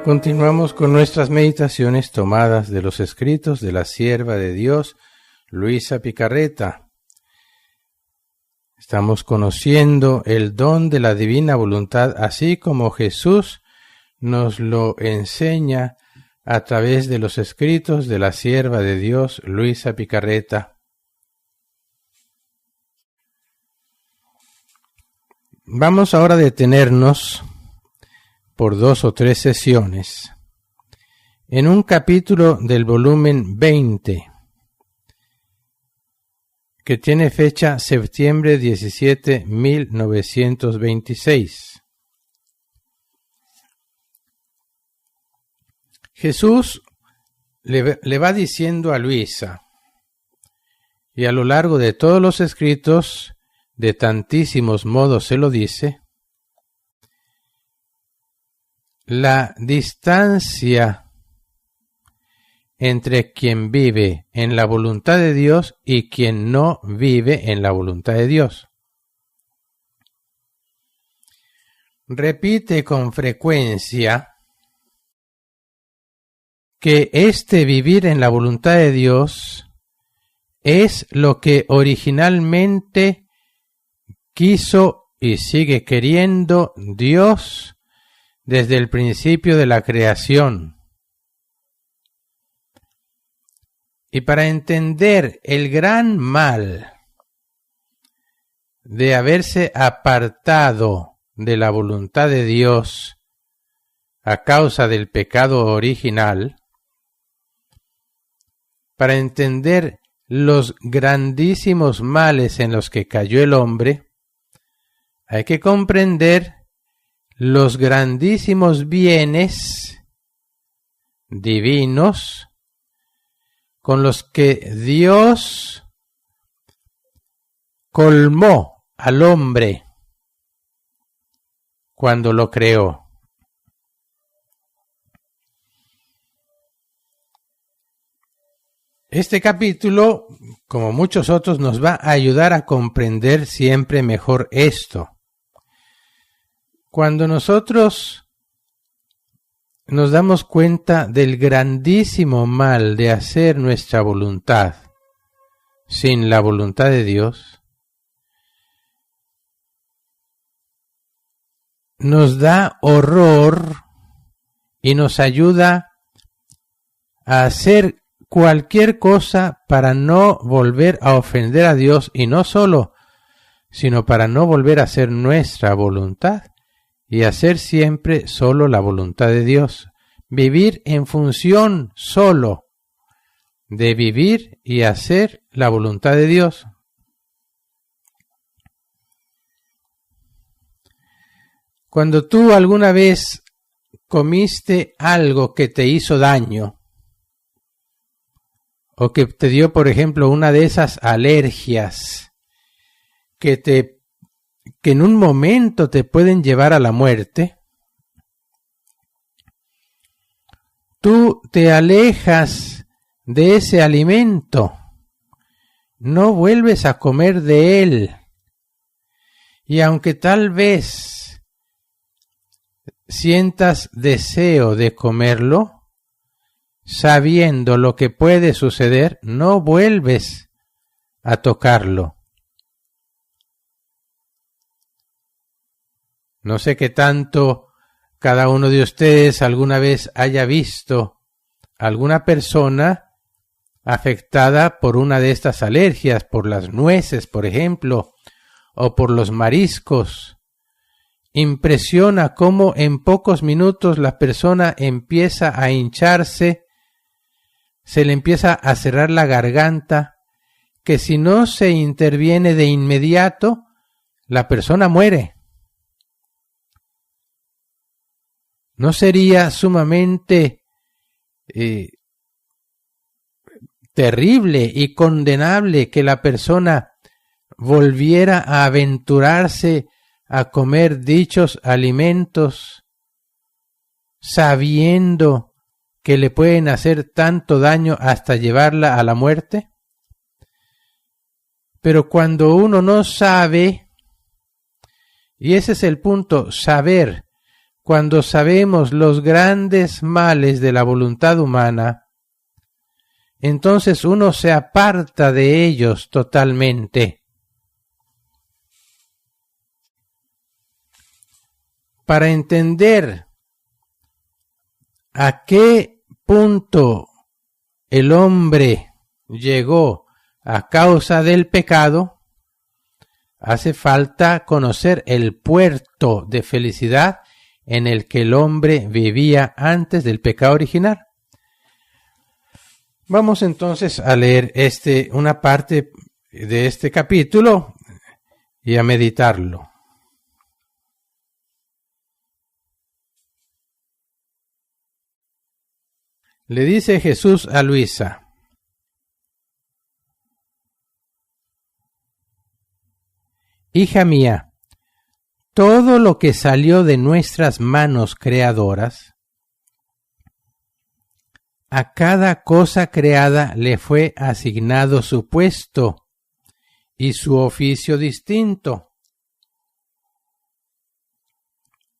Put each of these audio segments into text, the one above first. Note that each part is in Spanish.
Continuamos con nuestras meditaciones tomadas de los escritos de la sierva de Dios, Luisa Picarreta. Estamos conociendo el don de la divina voluntad, así como Jesús nos lo enseña a través de los escritos de la sierva de Dios, Luisa Picarreta. Vamos ahora a detenernos por 2 o 3 sesiones en un capítulo del volumen 20 que tiene fecha septiembre 17, 1926. Jesús le va diciendo a Luisa, y a lo largo de todos los escritos, de tantísimos modos se lo dice, la distancia entre quien vive en la voluntad de Dios y quien no vive en la voluntad de Dios. Repite con frecuencia que este vivir en la voluntad de Dios es lo que originalmente quiso y sigue queriendo Dios desde el principio de la creación. Y para entender el gran mal de haberse apartado de la voluntad de Dios a causa del pecado original, para entender los grandísimos males en los que cayó el hombre, hay que comprender los grandísimos bienes divinos con los que Dios colmó al hombre cuando lo creó. Este capítulo, como muchos otros, nos va a ayudar a comprender siempre mejor esto. Cuando nosotros nos damos cuenta del grandísimo mal de hacer nuestra voluntad sin la voluntad de Dios, nos da horror y nos ayuda a hacer cualquier cosa para no volver a ofender a Dios, y no solo, sino para no volver a hacer nuestra voluntad y hacer siempre solo la voluntad de Dios. Vivir en función solo de vivir y hacer la voluntad de Dios. Cuando tú alguna vez comiste algo que te hizo daño, o que te dio, por ejemplo, una de esas alergias que en un momento te pueden llevar a la muerte, tú te alejas de ese alimento, no vuelves a comer de él, y aunque tal vez sientas deseo de comerlo, sabiendo lo que puede suceder, no vuelves a tocarlo. No sé qué tanto cada uno de ustedes alguna vez haya visto alguna persona afectada por una de estas alergias, por las nueces, por ejemplo, o por los mariscos. Impresiona cómo en pocos minutos la persona empieza a hincharse, se le empieza a cerrar la garganta, que si no se interviene de inmediato, la persona muere. ¿No sería sumamente terrible y condenable que la persona volviera a aventurarse a comer dichos alimentos sabiendo que le pueden hacer tanto daño hasta llevarla a la muerte? Pero cuando uno no sabe, y ese es el punto, saber, cuando sabemos los grandes males de la voluntad humana, entonces uno se aparta de ellos totalmente. Para entender a qué punto el hombre llegó a causa del pecado, hace falta conocer el puerto de felicidad en el que el hombre vivía antes del pecado original. Vamos entonces a leer una parte de este capítulo y a meditarlo. Le dice Jesús a Luisa: Hija mía, todo lo que salió de nuestras manos creadoras, a cada cosa creada le fue asignado su puesto y su oficio distinto.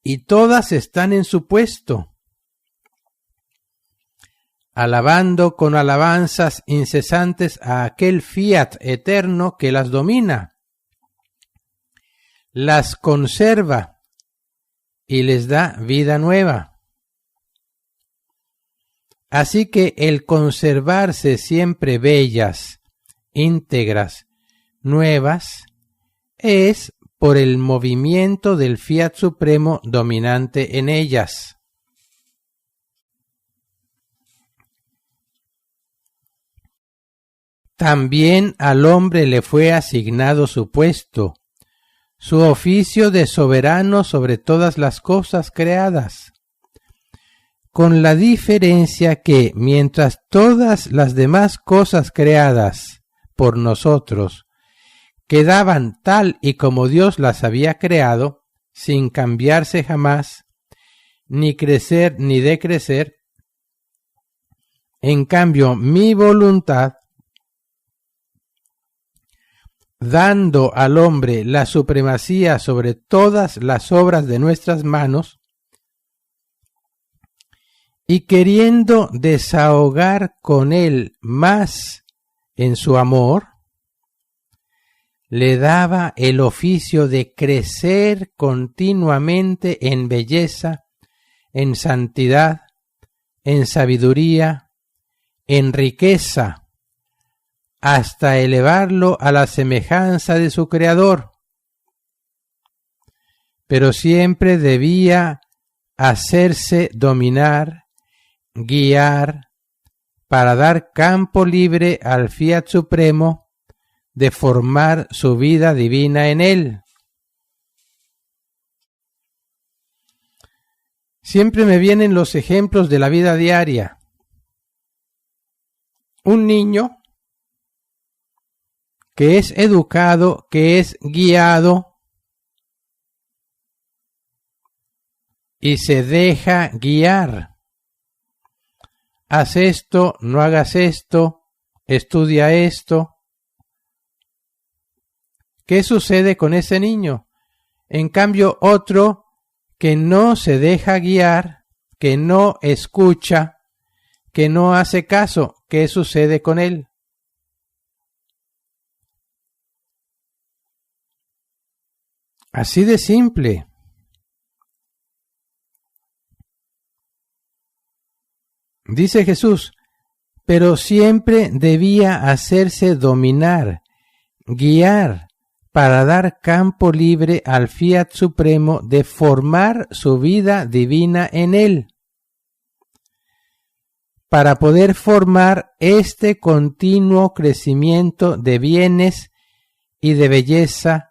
Y todas están en su puesto, alabando con alabanzas incesantes a aquel fiat eterno que las domina, las conserva y les da vida nueva. Así que el conservarse siempre bellas, íntegras, nuevas, es por el movimiento del fiat supremo dominante en ellas. También al hombre le fue asignado su puesto, su oficio de soberano sobre todas las cosas creadas, con la diferencia que mientras todas las demás cosas creadas por nosotros quedaban tal y como Dios las había creado, sin cambiarse jamás, ni crecer ni decrecer, en cambio mi voluntad, dando al hombre la supremacía sobre todas las obras de nuestras manos, y queriendo desahogar con él más en su amor, le daba el oficio de crecer continuamente en belleza, en santidad, en sabiduría, en riqueza, hasta elevarlo a la semejanza de su Creador. Pero siempre debía hacerse dominar, guiar, para dar campo libre al fiat supremo de formar su vida divina en él. Siempre me vienen los ejemplos de la vida diaria. Un niño que es educado, que es guiado y se deja guiar. Haz esto, no hagas esto, estudia esto. ¿Qué sucede con ese niño? En cambio, otro que no se deja guiar, que no escucha, que no hace caso, ¿qué sucede con él? Así de simple. Dice Jesús, pero siempre debía hacerse dominar, guiar, para dar campo libre al fiat supremo de formar su vida divina en él, para poder formar este continuo crecimiento de bienes y de belleza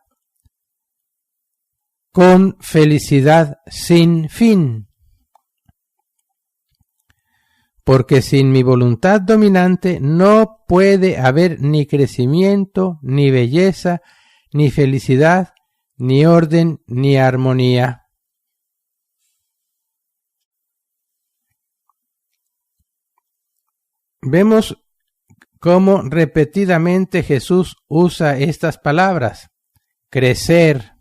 con felicidad sin fin. Porque sin mi voluntad dominante no puede haber ni crecimiento, ni belleza, ni felicidad, ni orden, ni armonía. Vemos cómo repetidamente Jesús usa estas palabras: crecer,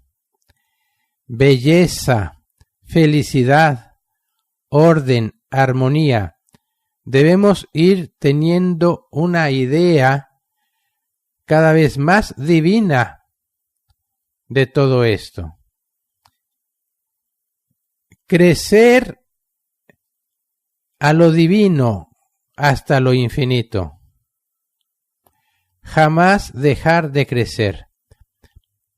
belleza, felicidad, orden, armonía. Debemos ir teniendo una idea cada vez más divina de todo esto. Crecer a lo divino hasta lo infinito. Jamás dejar de crecer.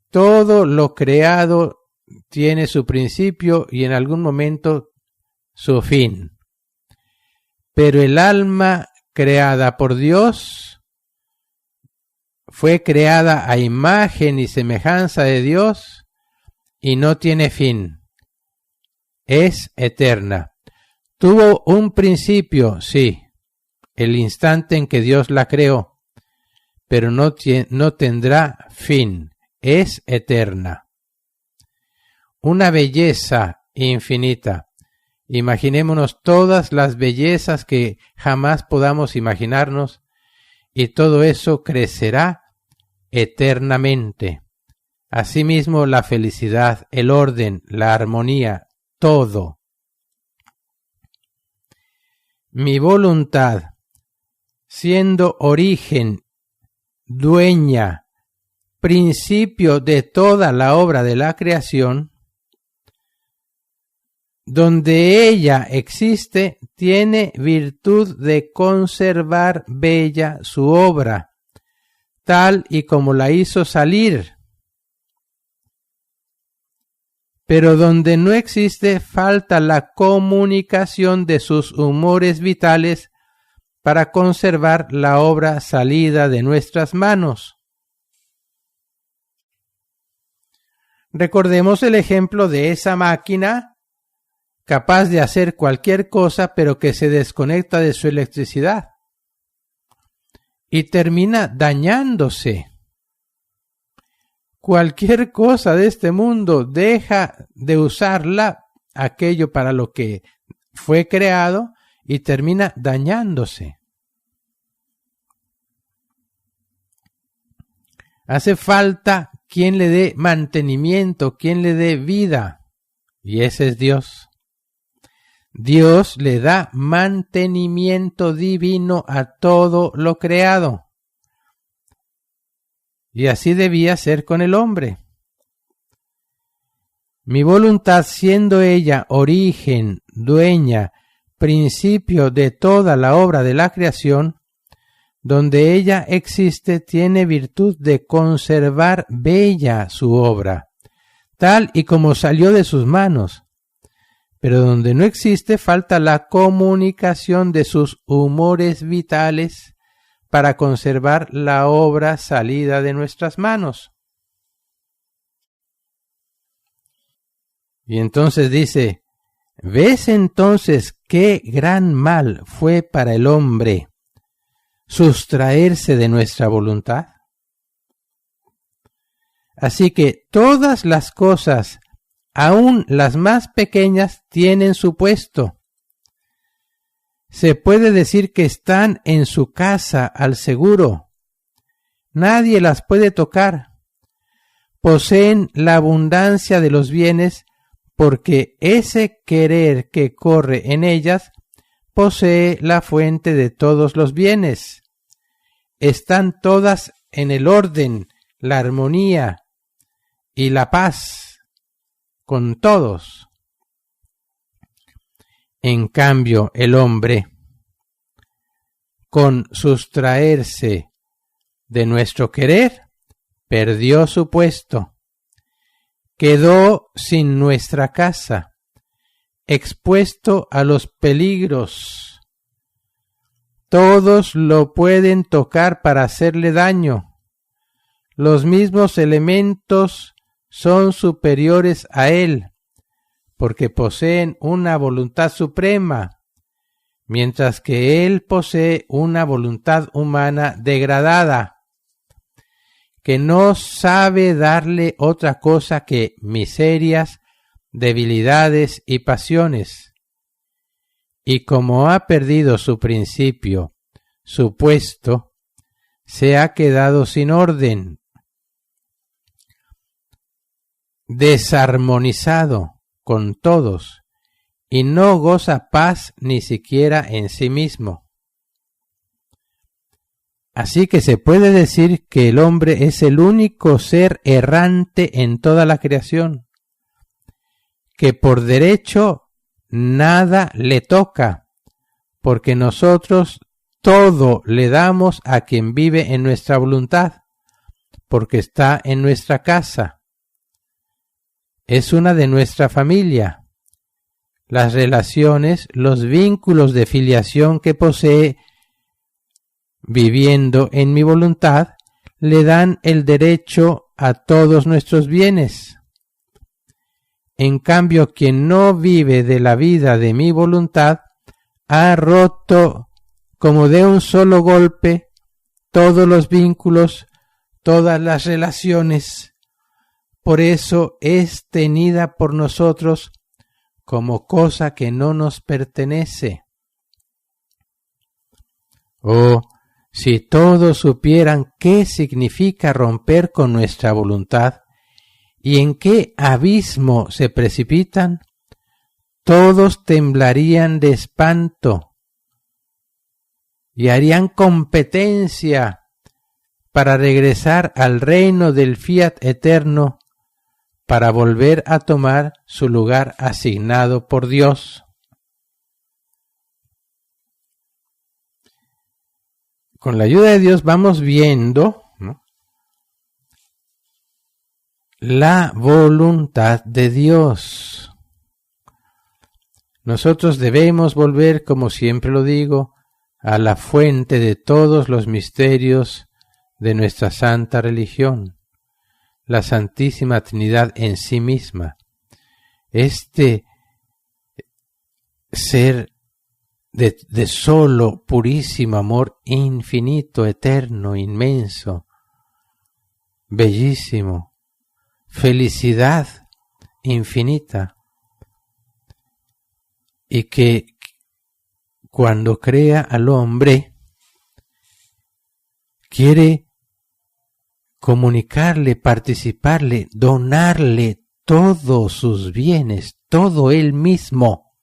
Todo lo creado tiene su principio y en algún momento su fin. Pero el alma creada por Dios fue creada a imagen y semejanza de Dios y no tiene fin. Es eterna. Tuvo un principio, sí, el instante en que Dios la creó, pero no tendrá fin. Es eterna. Una belleza infinita. Imaginémonos todas las bellezas que jamás podamos imaginarnos y todo eso crecerá eternamente. Asimismo, la felicidad, el orden, la armonía, todo. Mi voluntad, siendo origen, dueña, principio de toda la obra de la creación, donde ella existe, tiene virtud de conservar bella su obra, tal y como la hizo salir. Pero donde no existe, falta la comunicación de sus humores vitales para conservar la obra salida de nuestras manos. Recordemos el ejemplo de esa máquina capaz de hacer cualquier cosa, pero que se desconecta de su electricidad y termina dañándose. Cualquier cosa de este mundo deja de usarla, aquello para lo que fue creado, y termina dañándose. Hace falta quien le dé mantenimiento, quien le dé vida, y ese es Dios. Dios le da mantenimiento divino a todo lo creado. Y así debía ser con el hombre. Mi voluntad, siendo ella origen, dueña, principio de toda la obra de la creación, donde ella existe, tiene virtud de conservar bella su obra, tal y como salió de sus manos. Pero donde no existe, falta la comunicación de sus humores vitales para conservar la obra salida de nuestras manos. Y entonces dice, ¿ves entonces qué gran mal fue para el hombre sustraerse de nuestra voluntad? Así que todas las cosas, aun las más pequeñas, tienen su puesto. Se puede decir que están en su casa al seguro. Nadie las puede tocar. Poseen la abundancia de los bienes porque ese querer que corre en ellas posee la fuente de todos los bienes. Están todas en el orden, la armonía y la paz con todos. En cambio, el hombre, con sustraerse de nuestro querer, perdió su puesto, quedó sin nuestra casa, expuesto a los peligros. Todos lo pueden tocar para hacerle daño. Los mismos elementos son superiores a él, porque poseen una voluntad suprema, mientras que él posee una voluntad humana degradada, que no sabe darle otra cosa que miserias, debilidades y pasiones. Y como ha perdido su principio, su puesto, se ha quedado sin orden, desarmonizado, con todos, y no goza paz ni siquiera en sí mismo. Así que se puede decir que el hombre es el único ser errante en toda la creación, que por derecho nada le toca, porque nosotros todo le damos a quien vive en nuestra voluntad, porque está en nuestra casa. Es una de nuestra familia. Las relaciones, los vínculos de filiación que posee viviendo en mi voluntad, le dan el derecho a todos nuestros bienes. En cambio, quien no vive de la vida de mi voluntad, ha roto como de un solo golpe todos los vínculos, todas las relaciones. Por eso es tenida por nosotros como cosa que no nos pertenece. Oh, si todos supieran qué significa romper con nuestra voluntad y en qué abismo se precipitan, todos temblarían de espanto y harían competencia para regresar al reino del fiat eterno, para volver a tomar su lugar asignado por Dios. Con la ayuda de Dios vamos viendo, ¿no?, la voluntad de Dios. Nosotros debemos volver, como siempre lo digo, a la fuente de todos los misterios de nuestra santa religión, la Santísima Trinidad en sí misma. Este ser de solo, purísimo amor, infinito, eterno, inmenso, bellísimo, felicidad infinita, y que cuando crea al hombre quiere comunicarle, participarle, donarle todos sus bienes, todo él mismo.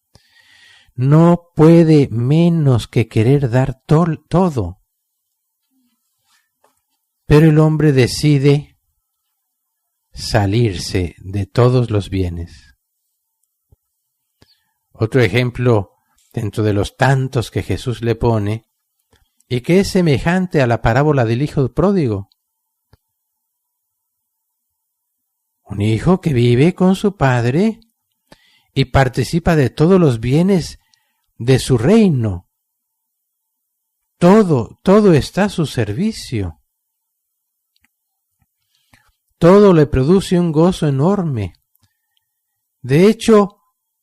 No puede menos que querer dar todo. Pero el hombre decide salirse de todos los bienes. Otro ejemplo dentro de los tantos que Jesús le pone, y que es semejante a la parábola del hijo pródigo. Un hijo que vive con su padre y participa de todos los bienes de su reino. Todo está a su servicio. Todo le produce un gozo enorme. De hecho,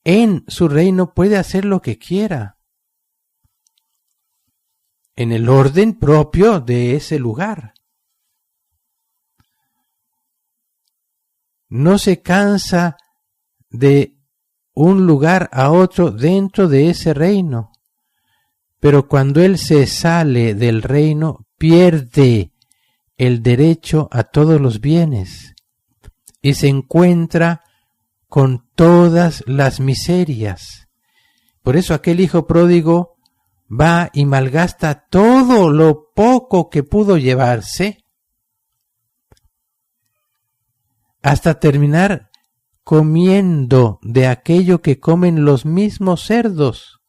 en su reino puede hacer lo que quiera, en el orden propio de ese lugar. No se cansa de un lugar a otro dentro de ese reino, pero cuando él se sale del reino, pierde el derecho a todos los bienes y se encuentra con todas las miserias. Por eso aquel hijo pródigo va y malgasta todo lo poco que pudo llevarse, hasta terminar comiendo de aquello que comen los mismos cerdos.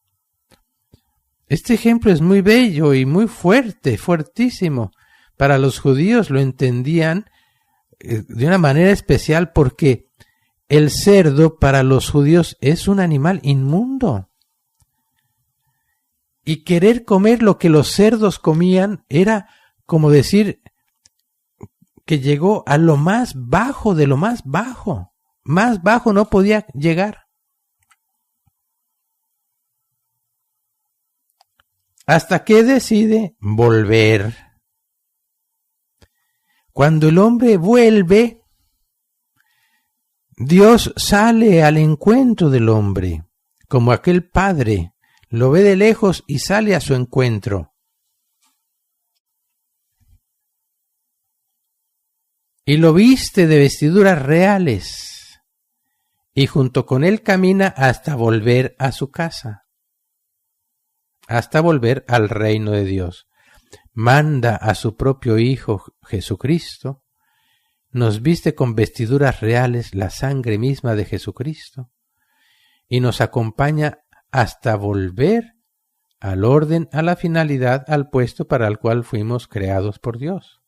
Este ejemplo es muy bello y muy fuerte, fuertísimo. Para los judíos lo entendían de una manera especial, porque el cerdo para los judíos es un animal inmundo. Y querer comer lo que los cerdos comían era como decir que llegó a lo más bajo de lo más bajo. Más bajo no podía llegar. Hasta que decide volver. Cuando el hombre vuelve, Dios sale al encuentro del hombre, como aquel padre lo ve de lejos y sale a su encuentro. Y lo viste de vestiduras reales, y junto con él camina hasta volver a su casa, hasta volver al reino de Dios. Manda a su propio Hijo Jesucristo, nos viste con vestiduras reales, la sangre misma de Jesucristo, y nos acompaña hasta volver al orden, a la finalidad, al puesto para el cual fuimos creados por Dios.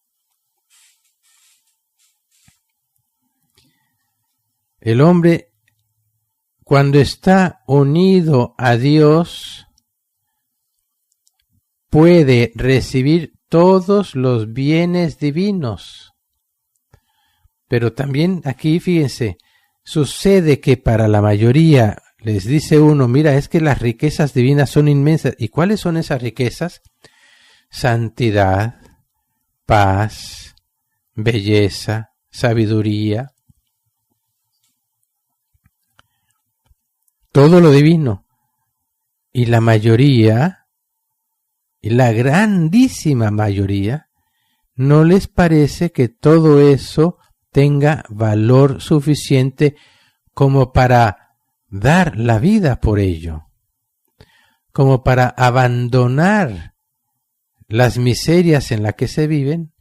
El hombre, cuando está unido a Dios, puede recibir todos los bienes divinos. Pero también aquí, fíjense, sucede que para la mayoría les dice uno, mira, es que las riquezas divinas son inmensas. ¿Y cuáles son esas riquezas? Santidad, paz, belleza, sabiduría, todo lo divino. Y la mayoría, y la grandísima mayoría, no les parece que todo eso tenga valor suficiente como para dar la vida por ello, como para abandonar las miserias en las que se viven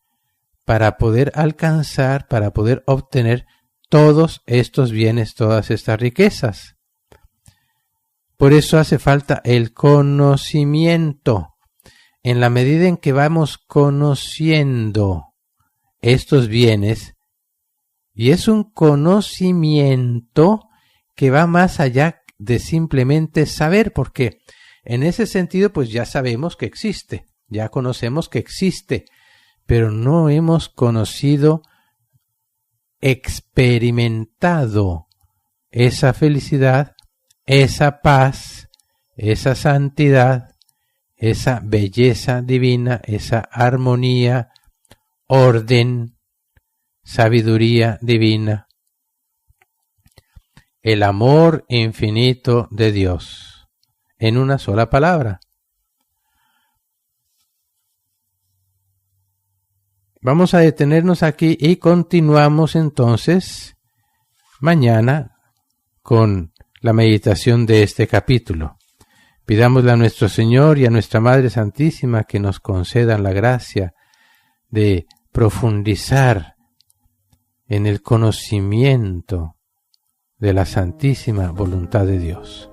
para poder alcanzar, para poder obtener todos estos bienes, todas estas riquezas. Por eso hace falta el conocimiento. En la medida en que vamos conociendo estos bienes, y es un conocimiento que va más allá de simplemente saber, porque en ese sentido pues ya sabemos que existe, ya conocemos que existe, pero no hemos conocido, experimentado esa felicidad, esa paz, esa santidad, esa belleza divina, esa armonía, orden, sabiduría divina, el amor infinito de Dios, en una sola palabra. Vamos a detenernos aquí y continuamos entonces mañana con la meditación de este capítulo. Pidámosle a nuestro Señor y a nuestra Madre Santísima que nos concedan la gracia de profundizar en el conocimiento de la santísima voluntad de Dios.